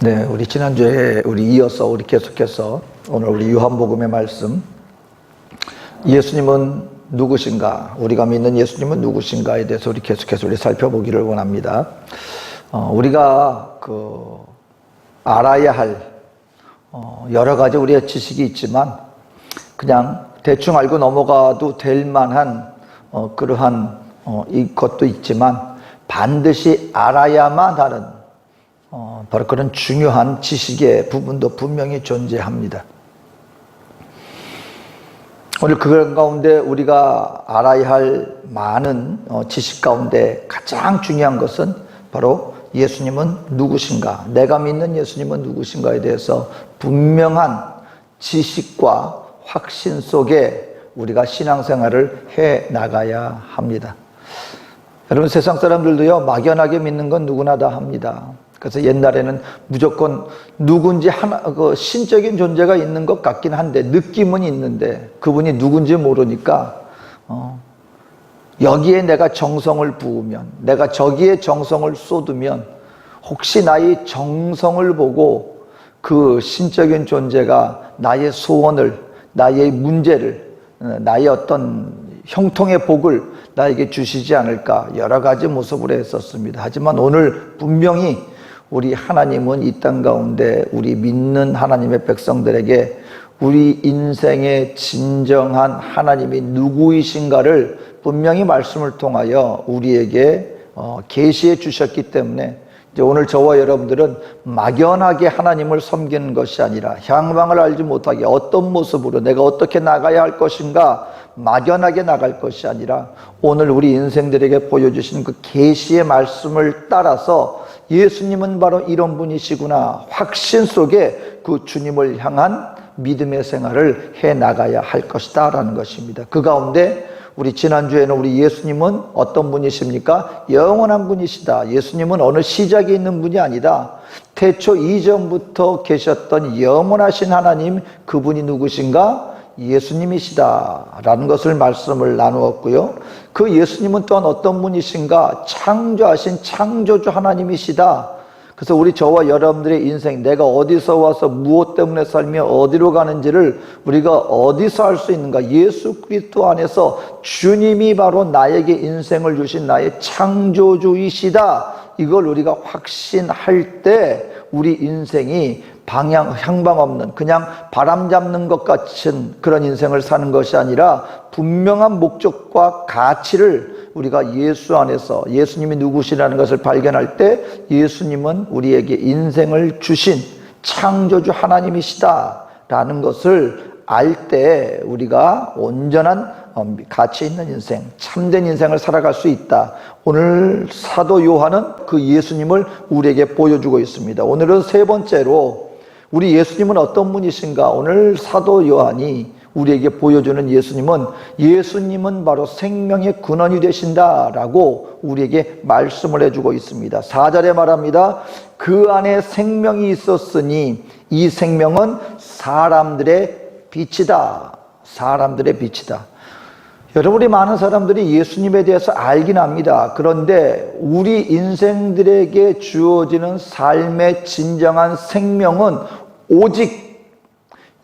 네, 우리 지난주에 이어서 계속해서 오늘 우리 요한복음의 말씀, 예수님은 누구신가, 우리가 믿는 예수님은 누구신가에 대해서 우리 계속해서 살펴보기를 원합니다. 우리가 알아야 할 여러 가지 우리의 지식이 있지만 그냥 대충 알고 넘어가도 될 만한 그러한 이것도 있지만 반드시 알아야만 하는 바로 그런 중요한 지식의 부분도 분명히 존재합니다. 오늘 그런 가운데 우리가 알아야 할 많은 지식 가운데 가장 중요한 것은 바로 예수님은 누구신가, 내가 믿는 예수님은 누구신가에 대해서 분명한 지식과 확신 속에 우리가 신앙생활을 해 나가야 합니다. 여러분, 세상 사람들도요, 막연하게 믿는 건 누구나 다 합니다. 그래서 옛날에는 무조건 누군지 신적인 존재가 있는 것 같긴 한데, 느낌은 있는데 그분이 누군지 모르니까 여기에 내가 정성을 부으면, 내가 저기에 정성을 쏟으면 혹시 나의 정성을 보고 그 신적인 존재가 나의 소원을, 나의 문제를, 나의 어떤 형통의 복을 나에게 주시지 않을까, 여러 가지 모습으로 했었습니다. 하지만 오늘 분명히 우리 하나님은 이 땅 가운데 우리 믿는 하나님의 백성들에게 우리 인생의 진정한 하나님이 누구이신가를 분명히 말씀을 통하여 우리에게 계시해 주셨기 때문에 이제 오늘 저와 여러분들은 막연하게 하나님을 섬기는 것이 아니라, 향방을 알지 못하게 어떤 모습으로 내가 어떻게 나가야 할 것인가 막연하게 나갈 것이 아니라, 오늘 우리 인생들에게 보여주신 그 계시의 말씀을 따라서 예수님은 바로 이런 분이시구나 확신 속에 그 주님을 향한 믿음의 생활을 해 나가야 할 것이다 라는 것입니다. 그 가운데 우리 지난주에는 우리 예수님은 어떤 분이십니까? 영원한 분이시다. 예수님은 어느 시작이 있는 분이 아니다. 태초 이전부터 계셨던 영원하신 하나님, 그분이 누구신가? 예수님이시다 라는 것을 말씀을 나누었고요. 그 예수님은 또한 어떤 분이신가? 창조하신 창조주 하나님이시다. 그래서 우리 저와 여러분들의 인생, 내가 어디서 와서 무엇 때문에 살며 어디로 가는지를 우리가 어디서 알 수 있는가? 예수 그리스도 안에서 주님이 바로 나에게 인생을 주신 나의 창조주이시다. 이걸 우리가 확신할 때 우리 인생이 향방 없는, 그냥 바람 잡는 것 같은 그런 인생을 사는 것이 아니라 분명한 목적과 가치를 우리가 예수 안에서, 예수님이 누구시라는 것을 발견할 때 예수님은 우리에게 인생을 주신 창조주 하나님이시다 라는 것을 알 때 우리가 온전한 가치 있는 인생, 참된 인생을 살아갈 수 있다. 오늘 사도 요한은 그 예수님을 우리에게 보여주고 있습니다. 오늘은 세 번째로 우리 예수님은 어떤 분이신가? 오늘 사도 요한이 우리에게 보여주는 예수님은 바로 생명의 근원이 되신다라고 우리에게 말씀을 해주고 있습니다. 4절에 말합니다. 그 안에 생명이 있었으니 이 생명은 사람들의 빛이다. 사람들의 빛이다. 여러분이 많은 사람들이 예수님에 대해서 알긴 합니다. 그런데 우리 인생들에게 주어지는 삶의 진정한 생명은 오직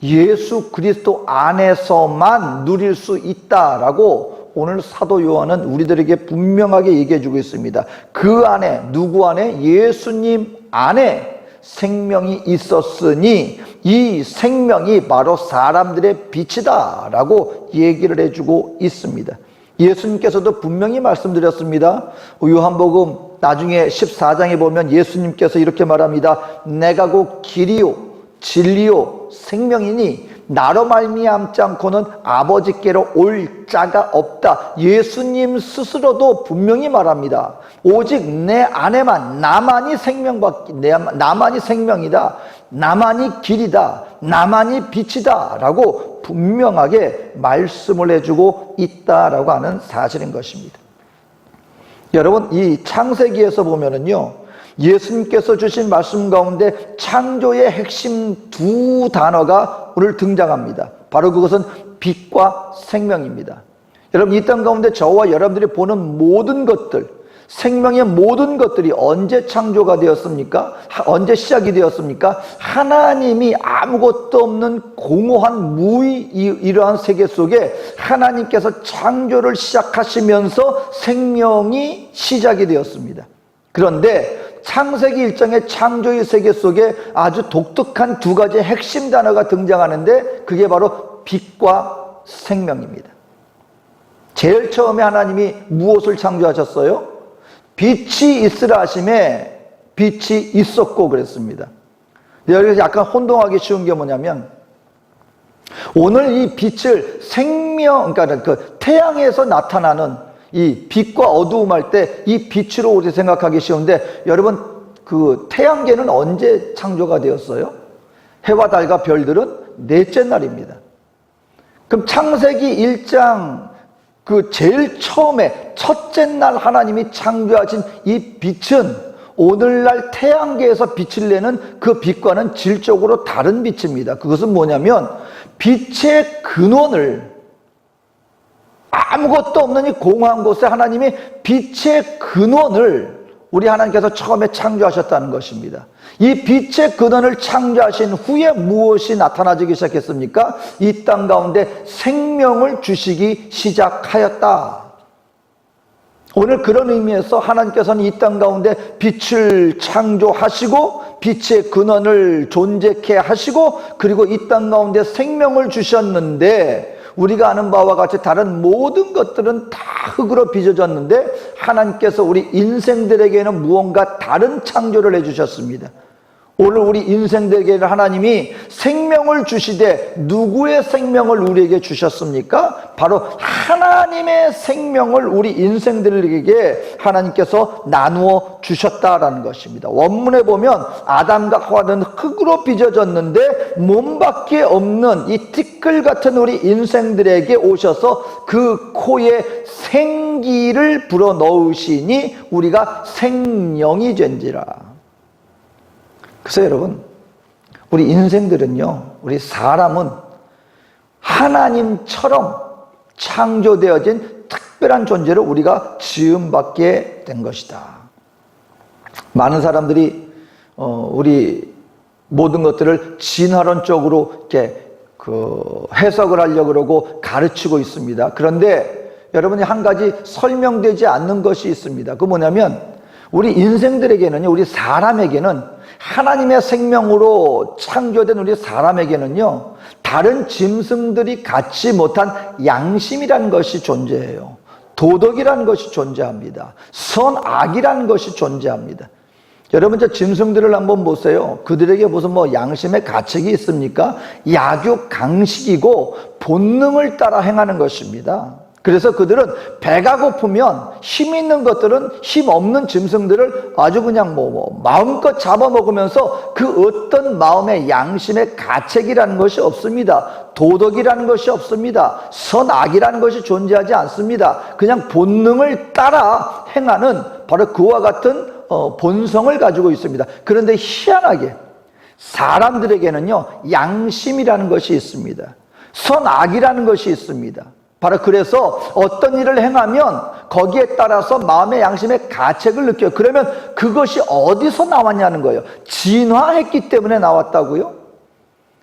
예수 그리스도 안에서만 누릴 수 있다라고 오늘 사도 요한은 우리들에게 분명하게 얘기해 주고 있습니다. 그 안에, 누구 안에? 예수님 안에 생명이 있었으니 이 생명이 바로 사람들의 빛이다 라고 얘기를 해주고 있습니다. 예수님께서도 분명히 말씀드렸습니다. 요한복음 나중에 14장에 보면 예수님께서 이렇게 말합니다. 내가 곧 길이요 진리요 생명이니 나로 말미암지 않고는 아버지께로 올 자가 없다. 예수님 스스로도 분명히 말합니다. 오직 내 안에만, 나만이 생명이다, 나만이 길이다, 나만이 빛이다 라고 분명하게 말씀을 해주고 있다라고 하는 사실인 것입니다. 여러분, 이 창세기에서 보면은요, 예수님께서 주신 말씀 가운데 창조의 핵심 두 단어가 오늘 등장합니다. 바로 그것은 빛과 생명입니다. 여러분, 이 땅 가운데 저와 여러분들이 보는 모든 것들, 생명의 모든 것들이 언제 창조가 되었습니까? 언제 시작이 되었습니까? 하나님이 아무것도 없는 공허한 이러한 세계 속에 하나님께서 창조를 시작하시면서 생명이 시작이 되었습니다. 그런데 창세기 1장의 창조의 세계 속에 아주 독특한 두 가지 핵심 단어가 등장하는데 그게 바로 빛과 생명입니다. 제일 처음에 하나님이 무엇을 창조하셨어요? 빛이 있으라 하심에 빛이 있었고 그랬습니다. 여기서 약간 혼동하기 쉬운 게 뭐냐면 오늘 이 빛을 그러니까 그 태양에서 나타나는 이 빛과 어두움 할 때 이 빛으로 우리 생각하기 쉬운데 여러분 그 태양계는 언제 창조가 되었어요? 해와 달과 별들은 넷째 날입니다. 그럼 창세기 1장 그 제일 처음에 첫째 날 하나님이 창조하신 이 빛은 오늘날 태양계에서 빛을 내는 그 빛과는 질적으로 다른 빛입니다. 그것은 뭐냐면 빛의 근원을 아무것도 없는 이 공허한 곳에 하나님이 빛의 근원을 우리 하나님께서 처음에 창조하셨다는 것입니다. 이 빛의 근원을 창조하신 후에 무엇이 나타나기 시작했습니까? 이 땅 가운데 생명을 주시기 시작하였다. 오늘 그런 의미에서 하나님께서는 이 땅 가운데 빛을 창조하시고 빛의 근원을 존재케 하시고 그리고 이 땅 가운데 생명을 주셨는데 우리가 아는 바와 같이 다른 모든 것들은 다 흙으로 빚어졌는데 하나님께서 우리 인생들에게는 무언가 다른 창조를 해주셨습니다. 오늘 우리 인생들에게는 하나님이 생명을 주시되 누구의 생명을 우리에게 주셨습니까? 바로 하나님의 생명을 우리 인생들에게 하나님께서 나누어 주셨다라는 것입니다. 원문에 보면 아담과 하와는 흙으로 빚어졌는데 몸밖에 없는 이 티끌 같은 우리 인생들에게 오셔서 그 코에 생기를 불어넣으시니 우리가 생명이 된지라. 그래서 여러분 우리 인생들은요, 우리 사람은 하나님처럼 창조되어진 특별한 존재로 우리가 지음받게 된 것이다. 많은 사람들이 우리 모든 것들을 진화론적으로 이렇게 해석을 하려고 그러고 가르치고 있습니다. 그런데 여러분이 한 가지 설명되지 않는 것이 있습니다. 그 뭐냐면 우리 인생들에게는요, 우리 사람에게는 하나님의 생명으로 창조된 우리 사람에게는요, 다른 짐승들이 갖지 못한 양심이라는 것이 존재해요. 도덕이라는 것이 존재합니다. 선악이라는 것이 존재합니다. 여러분, 저 짐승들을 한번 보세요. 그들에게 무슨 양심의 가책이 있습니까? 약육강식이고 본능을 따라 행하는 것입니다. 그래서 그들은 배가 고프면 힘 있는 것들은 힘 없는 짐승들을 아주 그냥 마음껏 잡아먹으면서 그 어떤 마음의 양심의 가책이라는 것이 없습니다. 도덕이라는 것이 없습니다. 선악이라는 것이 존재하지 않습니다. 그냥 본능을 따라 행하는 바로 그와 같은 본성을 가지고 있습니다. 그런데 희한하게 사람들에게는요, 양심이라는 것이 있습니다. 선악이라는 것이 있습니다. 바로 그래서 어떤 일을 행하면 거기에 따라서 마음의 양심의 가책을 느껴요. 그러면 그것이 어디서 나왔냐는 거예요. 진화했기 때문에 나왔다고요?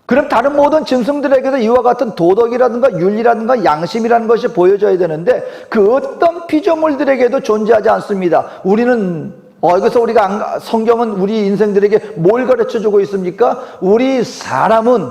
그럼 다른 모든 짐승들에게도 이와 같은 도덕이라든가 윤리라든가 양심이라는 것이 보여져야 되는데 그 어떤 피조물들에게도 존재하지 않습니다. 우리는 여기서 우리가 성경은 우리 인생들에게 뭘 가르쳐주고 있습니까? 우리 사람은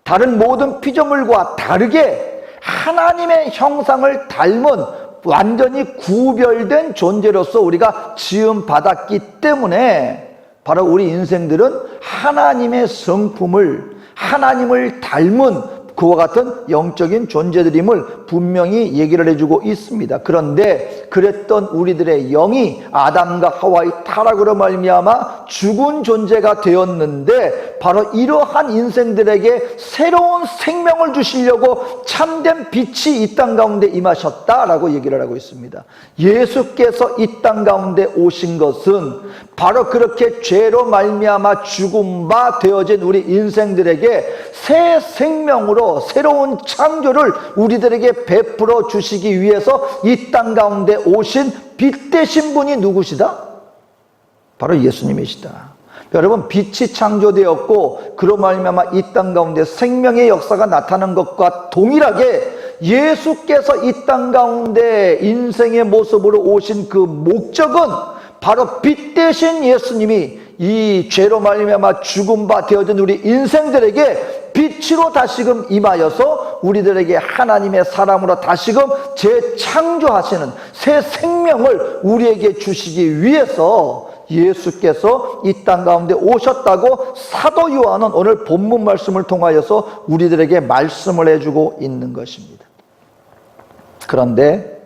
다른 모든 피조물과 다르게 하나님의 형상을 닮은 완전히 구별된 존재로서 우리가 지음받았기 때문에 바로 우리 인생들은 하나님의 성품을, 하나님을 닮은 그와 같은 영적인 존재들임을 분명히 얘기를 해주고 있습니다. 그런데 그랬던 우리들의 영이 아담과 하와의 타락으로 말미암아 죽은 존재가 되었는데 바로 이러한 인생들에게 새로운 생명을 주시려고 참된 빛이 이 땅 가운데 임하셨다라고 얘기를 하고 있습니다. 예수께서 이 땅 가운데 오신 것은 바로 그렇게 죄로 말미암아 죽은 바 되어진 우리 인생들에게 새 생명으로 새로운 창조를 우리들에게 베풀어 주시기 위해서 이 땅 가운데 오신 빛 되신 분이 누구시다? 바로 예수님이시다. 여러분, 빛이 창조되었고 그로 말미암아 이 땅 가운데 생명의 역사가 나타난 것과 동일하게 예수께서 이 땅 가운데 인생의 모습으로 오신 그 목적은 바로 빛 되신 예수님이 이 죄로 말미암아 죽음 바 되어진 우리 인생들에게 빛으로 다시금 임하여서 우리들에게 하나님의 사람으로 다시금 재창조하시는 새 생명을 우리에게 주시기 위해서 예수께서 이 땅 가운데 오셨다고 사도 요한은 오늘 본문 말씀을 통하여서 우리들에게 말씀을 해주고 있는 것입니다. 그런데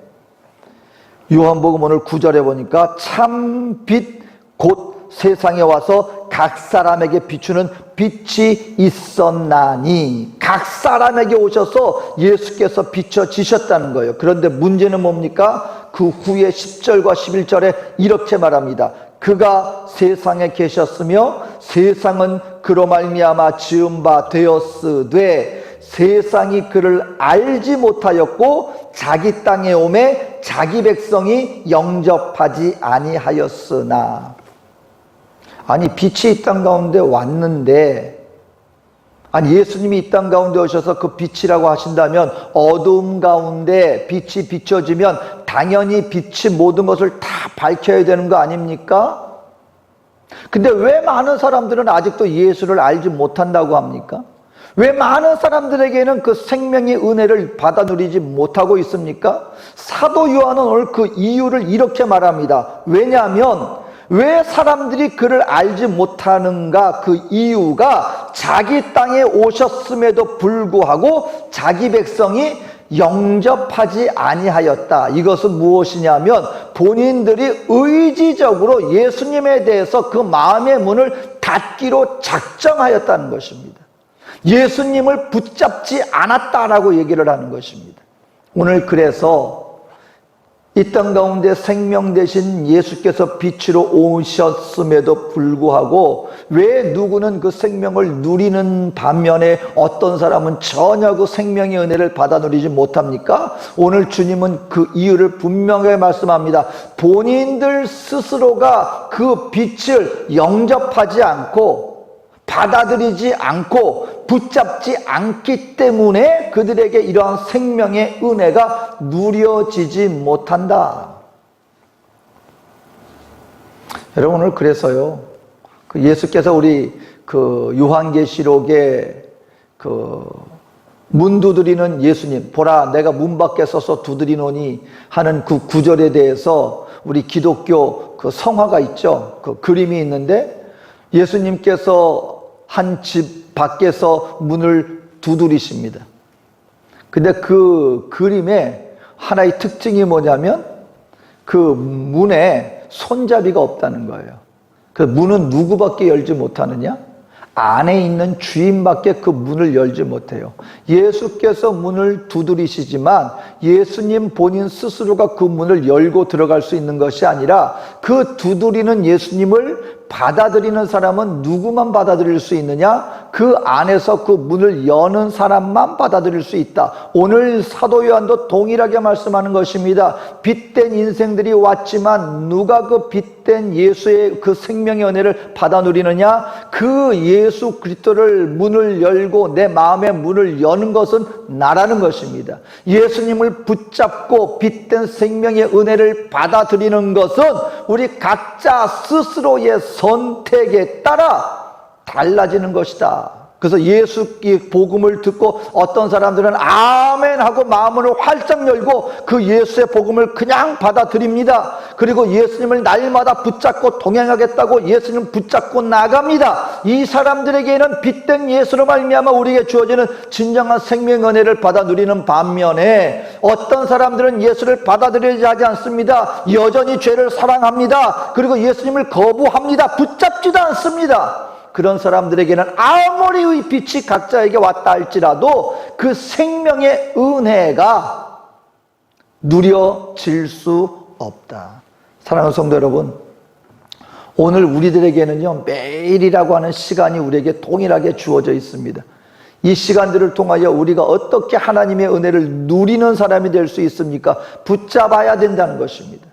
요한복음 오늘 9절에 보니까 참 빛 곧 세상에 와서 각 사람에게 비추는 빛이 있었나니, 각 사람에게 오셔서 예수께서 비춰지셨다는 거예요. 그런데 문제는 뭡니까? 그 후에 10절과 11절에 이렇게 말합니다. 그가 세상에 계셨으며 세상은 그로 말미암아 지은 바 되었으되 세상이 그를 알지 못하였고 자기 땅에 오매 자기 백성이 영접하지 아니하였으나. 아니, 빛이 이 땅 가운데 왔는데, 아니 예수님이 이 땅 가운데 오셔서 그 빛이라고 하신다면 어두움 가운데 빛이 비춰지면 당연히 빛이 모든 것을 다 밝혀야 되는 거 아닙니까? 근데 왜 많은 사람들은 아직도 예수를 알지 못한다고 합니까? 왜 많은 사람들에게는 그 생명의 은혜를 받아 누리지 못하고 있습니까? 사도 요한은 오늘 그 이유를 이렇게 말합니다. 왜냐하면 왜 사람들이 그를 알지 못하는가? 그 이유가 자기 땅에 오셨음에도 불구하고 자기 백성이 영접하지 아니하였다. 이것은 무엇이냐면 본인들이 의지적으로 예수님에 대해서 그 마음의 문을 닫기로 작정하였다는 것입니다. 예수님을 붙잡지 않았다라고 얘기를 하는 것입니다. 오늘 그래서 이 땅 가운데 생명 되신 예수께서 빛으로 오셨음에도 불구하고 왜 누구는 그 생명을 누리는 반면에 어떤 사람은 전혀 그 생명의 은혜를 받아 누리지 못합니까? 오늘 주님은 그 이유를 분명하게 말씀합니다. 본인들 스스로가 그 빛을 영접하지 않고 받아들이지 않고 붙잡지 않기 때문에 그들에게 이러한 생명의 은혜가 누려지지 못한다. 여러분, 오늘 그래서요, 그 예수께서 우리 그 요한계시록에 그 문 두드리는 예수님, 보라 내가 문 밖에 서서 두드리노니 하는 그 구절에 대해서 우리 기독교 그 성화가 있죠. 그 그림이 있는데 예수님께서 한 집 밖에서 문을 두드리십니다. 근데 그 그림에 하나의 특징이 뭐냐면 그 문에 손잡이가 없다는 거예요. 그 문은 누구밖에 열지 못하느냐? 안에 있는 주인밖에 그 문을 열지 못해요. 예수께서 문을 두드리시지만 예수님 본인 스스로가 그 문을 열고 들어갈 수 있는 것이 아니라 그 두드리는 예수님을 받아들이는 사람은 누구만 받아들일 수 있느냐? 그 안에서 그 문을 여는 사람만 받아들일 수 있다. 오늘 사도 요한도 동일하게 말씀하는 것입니다. 빛된 인생들이 왔지만 누가 그 빛된 예수의 그 생명의 은혜를 받아 누리느냐? 그 예수 그리스도를 문을 열고 내 마음의 문을 여는 것은 나라는 것입니다. 예수님을 붙잡고 빛된 생명의 은혜를 받아들이는 것은 우리 각자 스스로의 선택에 따라 달라지는 것이다. 그래서 예수의 복음을 듣고 어떤 사람들은 아멘 하고 마음을 활짝 열고 그 예수의 복음을 그냥 받아들입니다. 그리고 예수님을 날마다 붙잡고 동행하겠다고 예수님 붙잡고 나갑니다. 이 사람들에게는 빛된 예수로 말미암아 우리에게 주어지는 진정한 생명 은혜를 받아 누리는 반면에 어떤 사람들은 예수를 받아들이지 하지 않습니다. 여전히 죄를 사랑합니다. 그리고 예수님을 거부합니다. 붙잡지도 않습니다. 그런 사람들에게는 아무리 의 빛이 각자에게 왔다 할지라도 그 생명의 은혜가 누려질 수 없다. 사랑하는 성도 여러분, 오늘 우리들에게는요, 매일이라고 하는 시간이 우리에게 동일하게 주어져 있습니다. 이 시간들을 통하여 우리가 어떻게 하나님의 은혜를 누리는 사람이 될 수 있습니까? 붙잡아야 된다는 것입니다.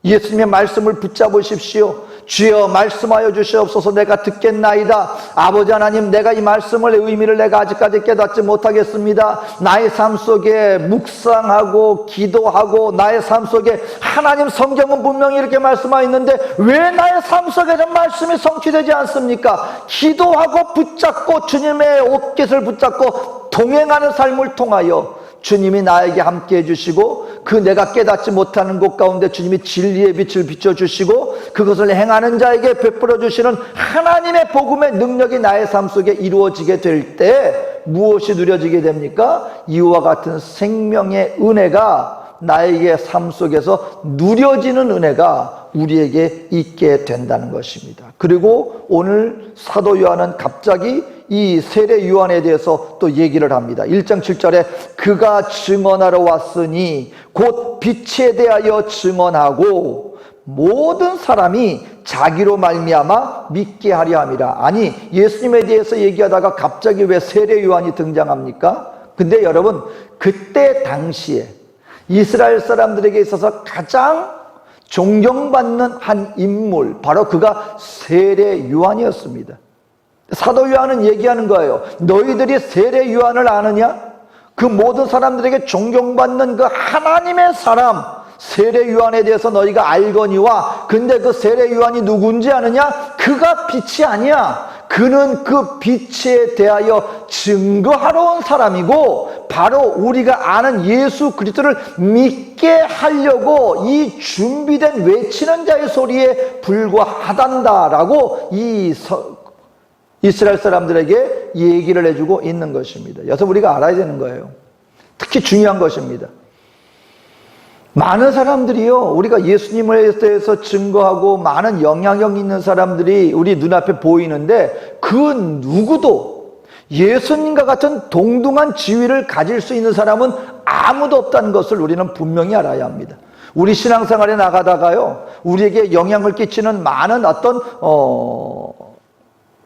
예수님의 말씀을 붙잡으십시오. 주여 말씀하여 주시옵소서. 내가 듣겠나이다. 아버지 하나님, 내가 이 말씀의 의미를 내가 아직까지 깨닫지 못하겠습니다. 나의 삶 속에 묵상하고 기도하고 나의 삶 속에 하나님, 성경은 분명히 이렇게 말씀하고 있는데 왜 나의 삶 속에 좀 말씀이 성취되지 않습니까? 기도하고 붙잡고 주님의 옷깃을 붙잡고 동행하는 삶을 통하여 주님이 나에게 함께 해주시고 그 내가 깨닫지 못하는 곳 가운데 주님이 진리의 빛을 비춰주시고 그것을 행하는 자에게 베풀어 주시는 하나님의 복음의 능력이 나의 삶 속에 이루어지게 될 때 무엇이 누려지게 됩니까? 이와 같은 생명의 은혜가 나에게 삶 속에서 누려지는 은혜가 우리에게 있게 된다는 것입니다. 그리고 오늘 사도 요한은 갑자기 이 세례 요한에 대해서 또 얘기를 합니다. 1장 7절에 그가 증언하러 왔으니 곧 빛에 대하여 증언하고 모든 사람이 자기로 말미암아 믿게 하려 함이라. 아니, 예수님에 대해서 얘기하다가 갑자기 왜 세례 요한이 등장합니까? 근데 여러분, 그때 당시에 이스라엘 사람들에게 있어서 가장 존경받는 한 인물, 바로 그가 세례 요한이었습니다. 사도 요한은 얘기하는 거예요. 너희들이 세례 요한을 아느냐? 그 모든 사람들에게 존경받는 그 하나님의 사람 세례 요한에 대해서 너희가 알거니와, 근데 그 세례 요한이 누군지 아느냐? 그가 빛이 아니야. 그는 그 빛에 대하여 증거하러 온 사람이고 바로 우리가 아는 예수 그리스도를 믿게 하려고 이 준비된 외치는 자의 소리에 불과하단다라고 이스라엘 사람들에게 얘기를 해주고 있는 것입니다. 그래서 우리가 알아야 되는 거예요. 특히 중요한 것입니다. 많은 사람들이요, 우리가 예수님에 대해서 증거하고 많은 영향력 있는 사람들이 우리 눈앞에 보이는데 그 누구도 예수님과 같은 동등한 지위를 가질 수 있는 사람은 아무도 없다는 것을 우리는 분명히 알아야 합니다. 우리 신앙생활에 나가다가요, 우리에게 영향을 끼치는 많은 어떤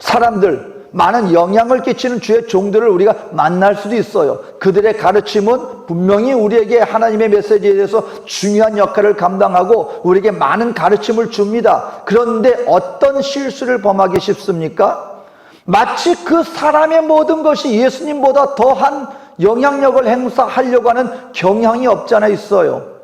사람들, 많은 영향을 끼치는 주의 종들을 우리가 만날 수도 있어요. 그들의 가르침은 분명히 우리에게 하나님의 메시지에 대해서 중요한 역할을 감당하고 우리에게 많은 가르침을 줍니다. 그런데 어떤 실수를 범하기 쉽습니까? 마치 그 사람의 모든 것이 예수님보다 더한 영향력을 행사하려고 하는 경향이 없잖아 있어요.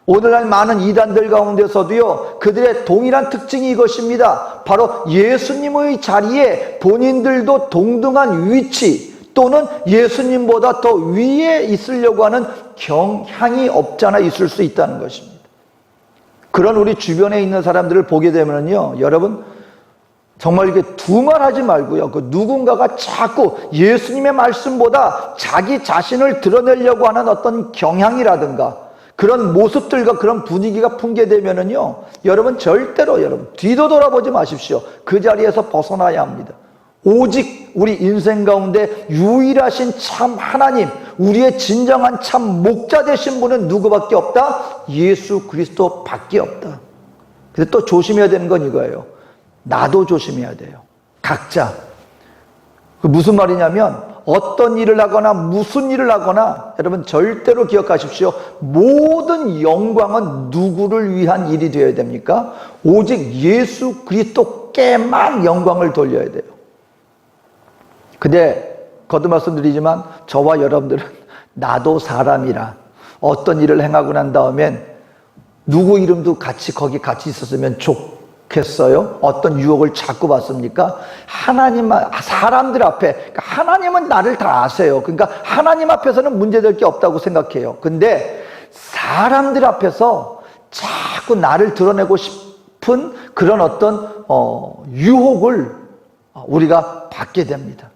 오늘날 많은 이단들 가운데서도요, 그들의 동일한 특징이 이것입니다. 바로 예수님의 자리에 본인들도 동등한 위치 또는 예수님보다 더 위에 있으려고 하는 경향이 없잖아 있을 수 있다는 것입니다. 그런 우리 주변에 있는 사람들을 보게 되면요, 여러분 정말 이렇게 두말하지 말고요, 그 누군가가 자꾸 예수님의 말씀보다 자기 자신을 드러내려고 하는 어떤 경향이라든가 그런 모습들과 그런 분위기가 풍겨되면은요, 여러분 절대로 여러분 뒤도 돌아보지 마십시오. 그 자리에서 벗어나야 합니다. 오직 우리 인생 가운데 유일하신 참 하나님, 우리의 진정한 참 목자 되신 분은 누구밖에 없다? 예수 그리스도 밖에 없다. 근데 또 조심해야 되는 건 이거예요. 나도 조심해야 돼요. 각자. 그 무슨 말이냐면 어떤 일을 하거나 무슨 일을 하거나 여러분 절대로 기억하십시오. 모든 영광은 누구를 위한 일이 되어야 됩니까? 오직 예수 그리스도께만 영광을 돌려야 돼요. 근데 거듭 말씀드리지만 저와 여러분들은 나도 사람이라 어떤 일을 행하고 난 다음엔 누구 이름도 거기 같이 있었으면 좋겠어요? 어떤 유혹을 자꾸 받습니까? 사람들 앞에, 그러니까 하나님은 나를 다 아세요. 그러니까 하나님 앞에서는 문제될 게 없다고 생각해요. 근데 사람들 앞에서 자꾸 나를 드러내고 싶은 그런 어떤 유혹을 우리가 받게 됩니다.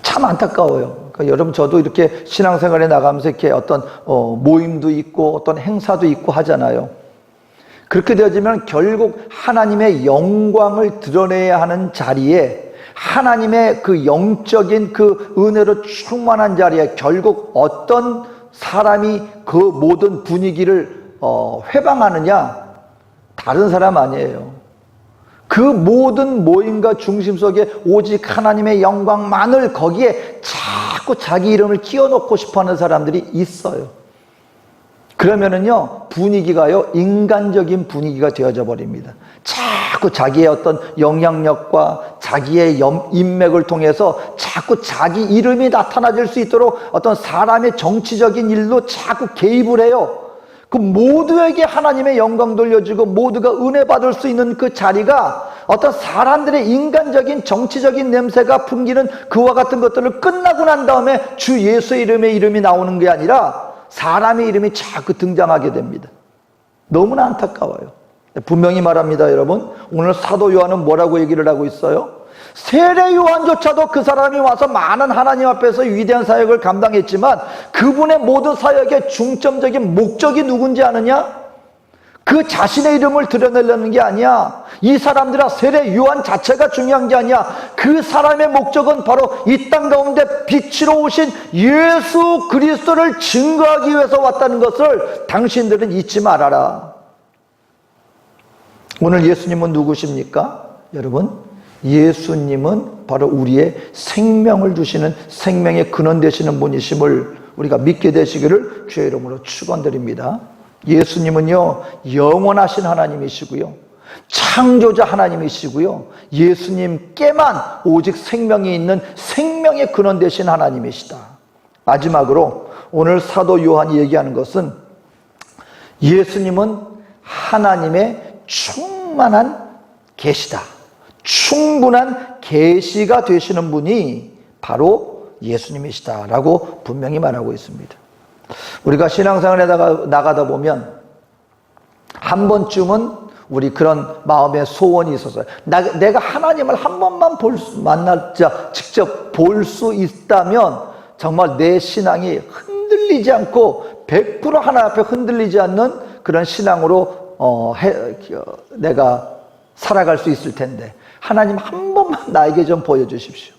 참 안타까워요. 그러니까 여러분, 저도 이렇게 신앙생활에 나가면서 이렇게 어떤 모임도 있고 어떤 행사도 있고 하잖아요. 그렇게 되어지면 결국 하나님의 영광을 드러내야 하는 자리에, 하나님의 그 영적인 그 은혜로 충만한 자리에 결국 어떤 사람이 그 모든 분위기를 회방하느냐? 다른 사람 아니에요. 그 모든 모임과 중심 속에 오직 하나님의 영광만을 거기에 자꾸 자기 이름을 끼워놓고 싶어하는 사람들이 있어요. 그러면은요, 분위기가요, 인간적인 분위기가 되어져 버립니다. 자꾸 자기의 어떤 영향력과 자기의 인맥을 통해서 자꾸 자기 이름이 나타나질 수 있도록 어떤 사람의 정치적인 일로 자꾸 개입을 해요. 그 모두에게 하나님의 영광 돌려주고 모두가 은혜 받을 수 있는 그 자리가 어떤 사람들의 인간적인 정치적인 냄새가 풍기는 그와 같은 것들을 끝나고 난 다음에 주 예수의 이름이 나오는 게 아니라 사람의 이름이 자꾸 등장하게 됩니다. 너무나 안타까워요. 분명히 말합니다, 여러분. 오늘 사도 요한은 뭐라고 얘기를 하고 있어요? 세례 요한조차도 그 사람이 와서 많은 하나님 앞에서 위대한 사역을 감당했지만 그분의 모든 사역의 중점적인 목적이 누군지 아느냐? 그 자신의 이름을 드러내려는 게 아니야. 이 사람들아, 세례 요한 자체가 중요한 게 아니야. 그 사람의 목적은 바로 이 땅 가운데 빛으로 오신 예수 그리스도를 증거하기 위해서 왔다는 것을 당신들은 잊지 말아라. 오늘 예수님은 누구십니까? 여러분, 예수님은 바로 우리의 생명을 주시는 생명의 근원 되시는 분이심을 우리가 믿게 되시기를 주의 이름으로 축원드립니다. 예수님은요, 영원하신 하나님이시고요, 창조자 하나님이시고요, 예수님께만 오직 생명이 있는 생명의 근원 되신 하나님이시다. 마지막으로 오늘 사도 요한이 얘기하는 것은 예수님은 하나님의 충만한 계시다. 충분한 계시가 되시는 분이 바로 예수님이시다라고 분명히 말하고 있습니다. 우리가 신앙생활에 나가다 보면 한 번쯤은 우리 그런 마음의 소원이 있었어요. 내가 하나님을 한 번만 직접 볼 수 있다면 정말 내 신앙이 흔들리지 않고 100% 하나님 앞에 흔들리지 않는 그런 신앙으로 내가 살아갈 수 있을 텐데 하나님 한 번만 나에게 좀 보여주십시오.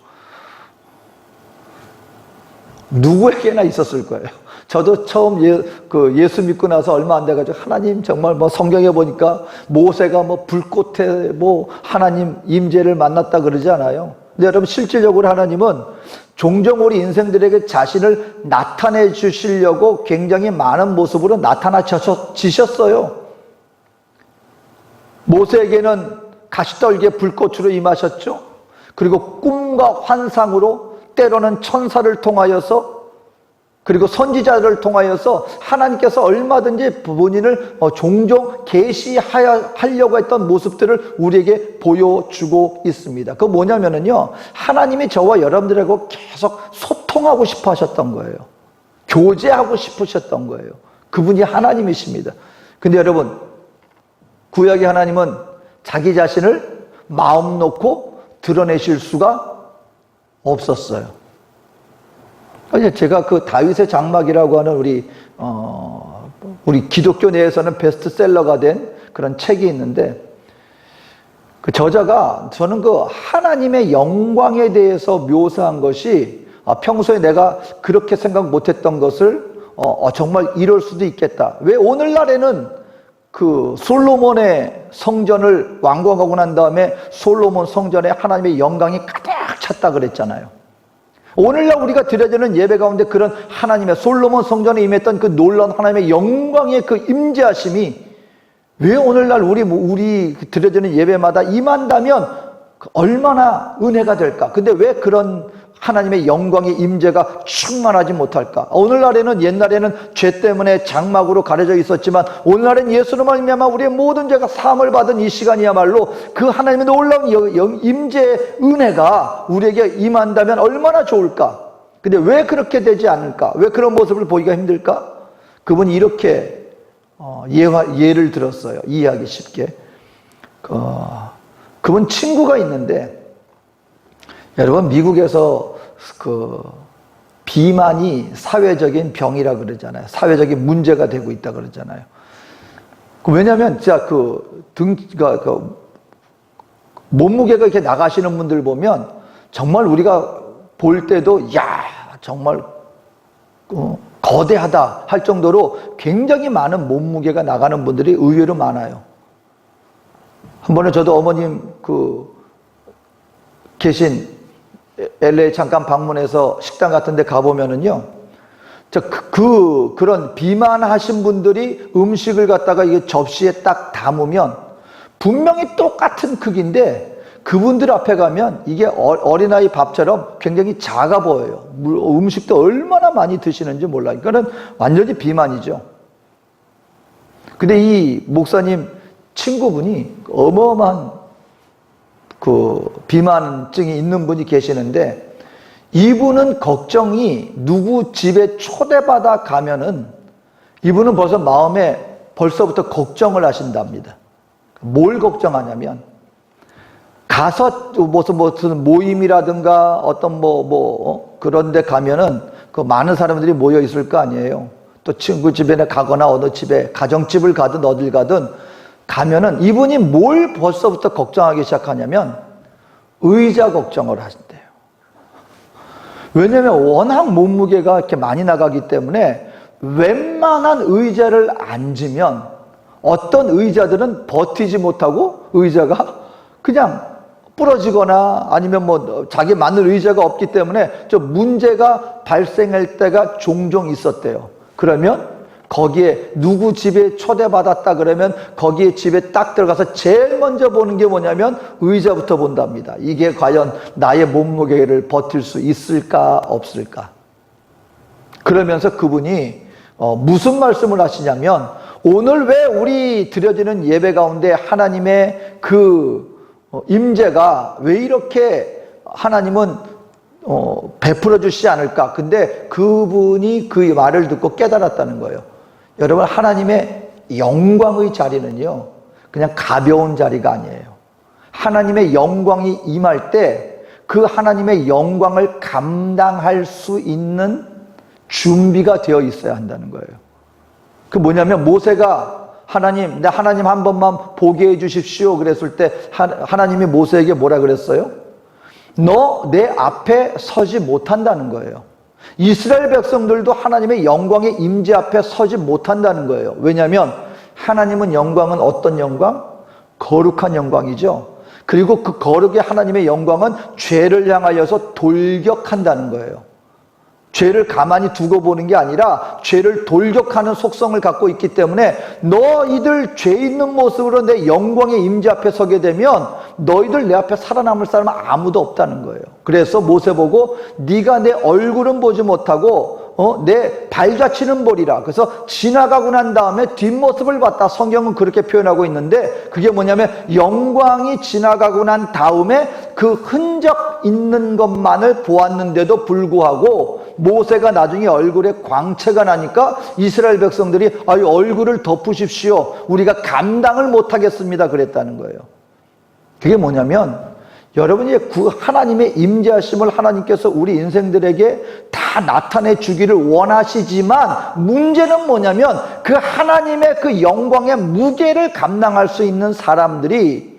누구에게나 있었을 거예요. 저도 처음 예수 믿고 나서 얼마 안 돼가지고 하나님 정말 성경에 보니까 모세가 불꽃에 하나님 임재를 만났다 그러지 않아요. 근데 여러분, 실질적으로 하나님은 종종 우리 인생들에게 자신을 나타내 주시려고 굉장히 많은 모습으로 나타나시셨어요. 모세에게는 가시떨기에 불꽃으로 임하셨죠. 그리고 꿈과 환상으로, 때로는 천사를 통하여서, 그리고 선지자를 통하여서 하나님께서 얼마든지 본인을 종종 계시하려고 했던 모습들을 우리에게 보여주고 있습니다. 그거 뭐냐면요, 하나님이 저와 여러분들하고 계속 소통하고 싶어 하셨던 거예요. 교제하고 싶으셨던 거예요. 그분이 하나님이십니다. 근데 여러분, 구약의 하나님은 자기 자신을 마음 놓고 드러내실 수가 없었어요. 제가 그 다윗의 장막이라고 하는 우리 기독교 내에서는 베스트셀러가 된 그런 책이 있는데, 그 저자가 저는 그 하나님의 영광에 대해서 묘사한 것이 평소에 내가 그렇게 생각 못했던 것을 정말 이럴 수도 있겠다. 왜 오늘날에는 그 솔로몬의 성전을 완공하고 난 다음에 솔로몬 성전에 하나님의 영광이 가득 찼다 그랬잖아요. 오늘날 우리가 드려지는 예배 가운데 그런 하나님의 솔로몬 성전에 임했던 그 놀라운 하나님의 영광의 그 임재하심이 왜 오늘날 우리 드려지는 예배마다 임한다면 얼마나 은혜가 될까? 근데 왜 그런 하나님의 영광의 임재가 충만하지 못할까? 오늘날에는, 옛날에는 죄 때문에 장막으로 가려져 있었지만 오늘날엔 예수로 말미암아 우리의 모든 죄가 사함을 받은 이 시간이야말로 그 하나님의 놀라운 임재의 은혜가 우리에게 임한다면 얼마나 좋을까? 근데 왜 그렇게 되지 않을까? 왜 그런 모습을 보기가 힘들까? 그분이 이렇게 예를 들었어요. 이해하기 쉽게. 그분 친구가 있는데, 여러분, 미국에서 비만이 사회적인 병이라 그러잖아요. 사회적인 문제가 되고 있다 그러잖아요. 왜냐하면 진짜 몸무게가 이렇게 나가시는 분들 보면 정말 우리가 볼 때도 정말 거대하다 할 정도로 굉장히 많은 몸무게가 나가는 분들이 의외로 많아요. 한 번에 저도 어머님 계신 LA 잠깐 방문해서 식당 같은 데 가보면은요, 그런 비만하신 분들이 음식을 갖다가 이게 접시에 딱 담으면 분명히 똑같은 크기인데 그분들 앞에 가면 이게 어린아이 밥처럼 굉장히 작아 보여요. 음식도 얼마나 많이 드시는지 몰라요. 그러니까 완전히 비만이죠. 근데 이 목사님 친구분이 어마어마한 비만증이 있는 분이 계시는데 이분은 걱정이 누구 집에 초대받아 가면은 이분은 벌써 마음에 벌써부터 걱정을 하신답니다. 뭘 걱정하냐면 가서 무슨 모임이라든가 어떤 그런 데 가면은 그 많은 사람들이 모여 있을 거 아니에요. 또 친구 집에 가거나 어느 집에 가정집을 가든 어딜 가든 가면은 이분이 뭘 벌써부터 걱정하기 시작하냐면 의자 걱정을 하신대요. 왜냐면 워낙 몸무게가 이렇게 많이 나가기 때문에 웬만한 의자를 앉으면 어떤 의자들은 버티지 못하고 의자가 그냥 부러지거나 아니면 자기 맞는 의자가 없기 때문에 좀 문제가 발생할 때가 종종 있었대요. 그러면 거기에 누구 집에 초대받았다 그러면 거기에 집에 딱 들어가서 제일 먼저 보는 게 뭐냐면 의자부터 본답니다. 이게 과연 나의 몸무게를 버틸 수 있을까 없을까. 그러면서 그분이 무슨 말씀을 하시냐면 오늘 왜 우리 드려지는 예배 가운데 하나님의 임재가 왜 이렇게 하나님은 베풀어 주시지 않을까. 근데 그분이 그 말을 듣고 깨달았다는 거예요. 여러분, 하나님의 영광의 자리는요 그냥 가벼운 자리가 아니에요. 하나님의 영광이 임할 때 그 하나님의 영광을 감당할 수 있는 준비가 되어 있어야 한다는 거예요. 그 뭐냐면 모세가 하나님 한 번만 보게 해 주십시오 그랬을 때 하나님이 모세에게 뭐라 그랬어요? 너 내 앞에 서지 못한다는 거예요. 이스라엘 백성들도 하나님의 영광의 임재 앞에 서지 못한다는 거예요. 왜냐하면 하나님은 영광은 어떤 영광? 거룩한 영광이죠. 그리고 그 거룩의 하나님의 영광은 죄를 향하여서 돌격한다는 거예요. 죄를 가만히 두고 보는 게 아니라 죄를 돌격하는 속성을 갖고 있기 때문에 너희들 죄 있는 모습으로 내 영광의 임재 앞에 서게 되면 너희들 내 앞에 살아남을 사람은 아무도 없다는 거예요. 그래서 모세 보고 네가 내 얼굴은 보지 못하고 내 발자취는 보리라. 그래서 지나가고 난 다음에 뒷모습을 봤다. 성경은 그렇게 표현하고 있는데 그게 뭐냐면 영광이 지나가고 난 다음에 그 흔적 있는 것만을 보았는데도 불구하고 모세가 나중에 얼굴에 광채가 나니까 이스라엘 백성들이 얼굴을 덮으십시오. 우리가 감당을 못하겠습니다. 그랬다는 거예요. 그게 뭐냐면 여러분이 그 하나님의 임재하심을 하나님께서 우리 인생들에게 다 나타내 주기를 원하시지만 문제는 뭐냐면 그 하나님의 그 영광의 무게를 감당할 수 있는 사람들이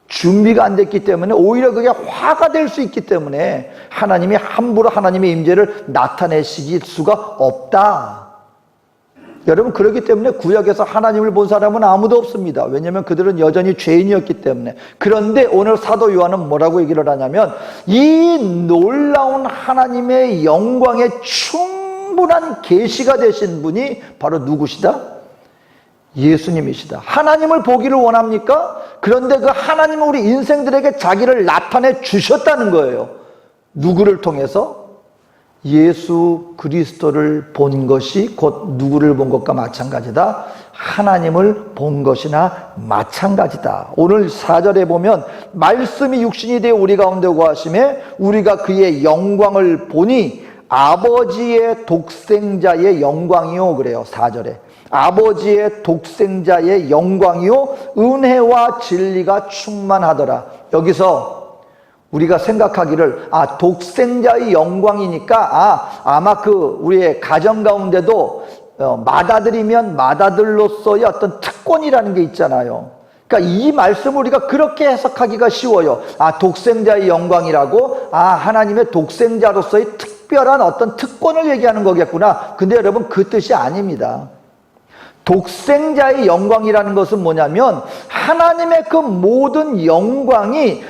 준비가 안 됐기 때문에 오히려 그게 화가 될 수 있기 때문에 하나님이 함부로 하나님의 임재를 나타내실 수가 없다. 여러분, 그렇기 때문에 구약에서 하나님을 본 사람은 아무도 없습니다. 왜냐하면 그들은 여전히 죄인이었기 때문에. 그런데 오늘 사도 요한은 뭐라고 얘기를 하냐면 이 놀라운 하나님의 영광의 충분한 계시가 되신 분이 바로 누구시다? 예수님이시다. 하나님을 보기를 원합니까? 그런데 그 하나님은 우리 인생들에게 자기를 나타내 주셨다는 거예요. 누구를 통해서? 예수 그리스도를 본 것이 곧 누구를 본 것과 마찬가지다. 하나님을 본 것이나 마찬가지다. 오늘 4절에 보면 말씀이 육신이 되어 우리 가운데 거하심에 우리가 그의 영광을 보니 아버지의 독생자의 영광이요 그래요. 4절에 아버지의 독생자의 영광이요 은혜와 진리가 충만하더라. 여기서 우리가 생각하기를 독생자의 영광이니까 아마 우리의 가정 가운데도 맏아들이면 맏아들로서의 어떤 특권이라는 게 있잖아요. 그러니까 이 말씀을 우리가 그렇게 해석하기가 쉬워요. 독생자의 영광이라고 하나님의 독생자로서의 특별한 어떤 특권을 얘기하는 거겠구나. 근데 여러분, 그 뜻이 아닙니다. 독생자의 영광이라는 것은 뭐냐면 하나님의 그 모든 영광이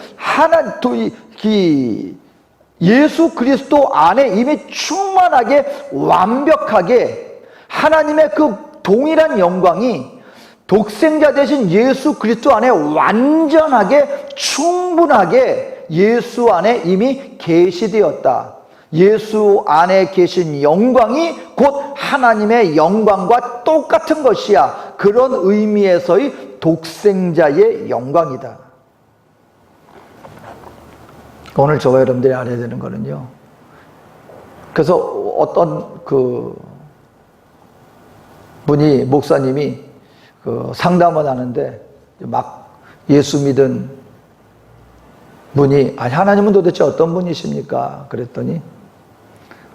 예수 그리스도 안에 이미 충만하게 완벽하게 하나님의 그 동일한 영광이 독생자 되신 예수 그리스도 안에 완전하게 충분하게 예수 안에 이미 계시되었다. 예수 안에 계신 영광이 곧 하나님의 영광과 똑같은 것이야. 그런 의미에서의 독생자의 영광이다. 오늘 저와 여러분들이 알아야 되는 거는요. 그래서 어떤 분이, 목사님이 상담을 하는데 막 예수 믿은 분이, 하나님은 도대체 어떤 분이십니까? 그랬더니,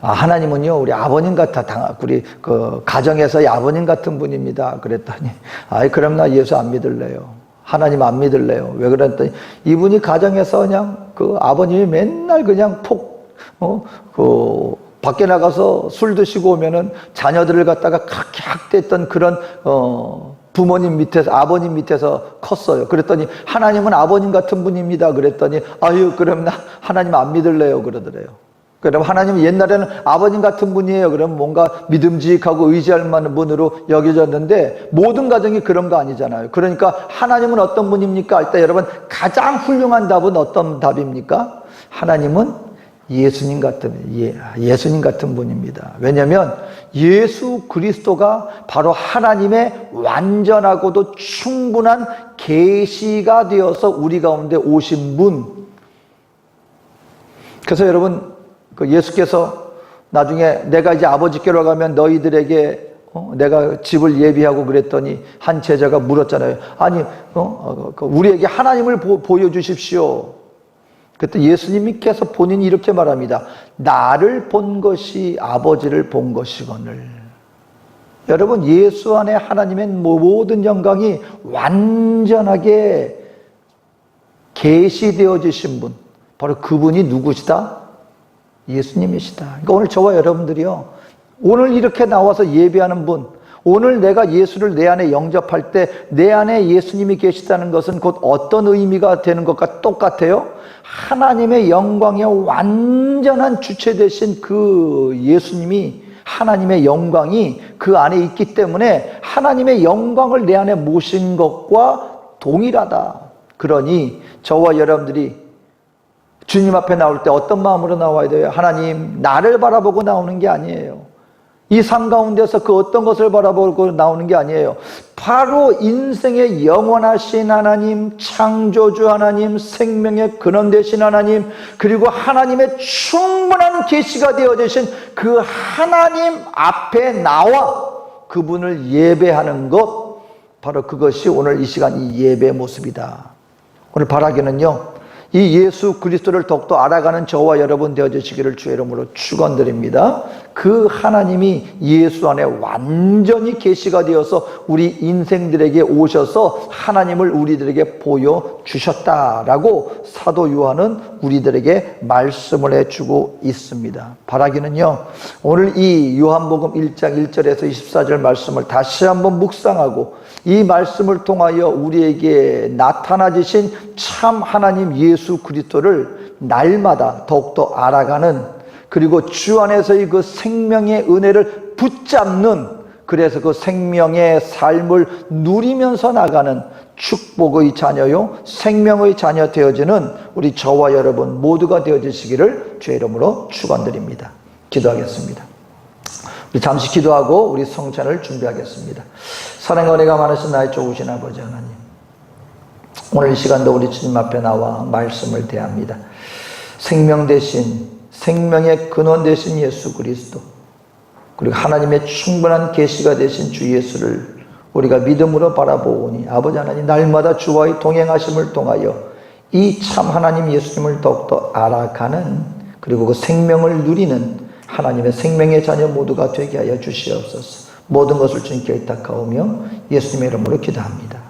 하나님은요, 우리 아버님 같아. 우리 가정에서의 아버님 같은 분입니다. 그랬더니, 그럼 나 예수 안 믿을래요. 하나님 안 믿을래요. 왜 그랬더니, 이분이 가정에서 그냥 아버님이 맨날 그냥 밖에 나가서 술 드시고 오면은 자녀들을 갖다가 그렇게 학대했던 그런, 부모님 밑에서, 아버님 밑에서 컸어요. 그랬더니, 하나님은 아버님 같은 분입니다. 그랬더니, 그럼 나 하나님 안 믿을래요. 그러더래요. 그럼 하나님은 옛날에는 아버님 같은 분이에요. 그럼 뭔가 믿음직하고 의지할 만한 분으로 여겨졌는데 모든 가정이 그런 거 아니잖아요. 그러니까 하나님은 어떤 분입니까? 일단 여러분, 가장 훌륭한 답은 어떤 답입니까? 하나님은 예수님 같은 분입니다. 왜냐하면 예수 그리스도가 바로 하나님의 완전하고도 충분한 계시가 되어서 우리 가운데 오신 분. 그래서 여러분, 예수께서 나중에 내가 이제 아버지께로 가면 너희들에게 내가 집을 예비하고 그랬더니 한 제자가 물었잖아요. 우리에게 하나님을 보여주십시오. 그때 예수님께서 본인이 이렇게 말합니다. 나를 본 것이 아버지를 본 것이거늘. 여러분, 예수 안에 하나님의 모든 영광이 완전하게 계시되어지신 분, 바로 그분이 누구시다? 예수님이시다. 그러니까 오늘 저와 여러분들이요, 오늘 이렇게 나와서 예배하는 분, 오늘 내가 예수를 내 안에 영접할 때 내 안에 예수님이 계시다는 것은 곧 어떤 의미가 되는 것과 똑같아요? 하나님의 영광의 완전한 주체 되신 그 예수님이, 하나님의 영광이 그 안에 있기 때문에 하나님의 영광을 내 안에 모신 것과 동일하다. 그러니 저와 여러분들이 주님 앞에 나올 때 어떤 마음으로 나와야 돼요? 하나님, 나를 바라보고 나오는 게 아니에요. 이 삶 가운데서 그 어떤 것을 바라보고 나오는 게 아니에요. 바로 인생의 영원하신 하나님, 창조주 하나님, 생명의 근원 되신 하나님, 그리고 하나님의 충분한 계시가 되어지신 그 하나님 앞에 나와 그분을 예배하는 것, 바로 그것이 오늘 이 시간 이 예배의 모습이다. 오늘 바라기는요, 이 예수 그리스도를 더욱더 알아가는 저와 여러분 되어주시기를 주의 이름으로 축원드립니다. 그 하나님이 예수 안에 완전히 계시가 되어서 우리 인생들에게 오셔서 하나님을 우리들에게 보여주셨다라고 사도 요한은 우리들에게 말씀을 해주고 있습니다. 바라기는요, 오늘 이 요한복음 1장 1절에서 24절 말씀을 다시 한번 묵상하고 이 말씀을 통하여 우리에게 나타나주신 참 하나님 예수 그리스도를 날마다 더욱더 알아가는, 그리고 주 안에서의 그 생명의 은혜를 붙잡는, 그래서 그 생명의 삶을 누리면서 나가는 축복의 자녀요 생명의 자녀 되어지는 우리 저와 여러분 모두가 되어지시기를 주의 이름으로 축원드립니다. 기도하겠습니다. 우리 잠시 기도하고 우리 성찬을 준비하겠습니다. 사랑과 은혜가 많으신 나의 좋으신 아버지 하나님, 오늘 이 시간도 우리 주님 앞에 나와 말씀을 대합니다. 생명 대신, 생명의 근원 되신 예수 그리스도, 그리고 하나님의 충분한 계시가 되신 주 예수를 우리가 믿음으로 바라보오니 아버지 하나님, 날마다 주와의 동행하심을 통하여 이 참 하나님 예수님을 더욱더 알아가는, 그리고 그 생명을 누리는 하나님의 생명의 자녀 모두가 되게 하여 주시옵소서. 모든 것을 주님께 의탁하오며 예수님의 이름으로 기도합니다.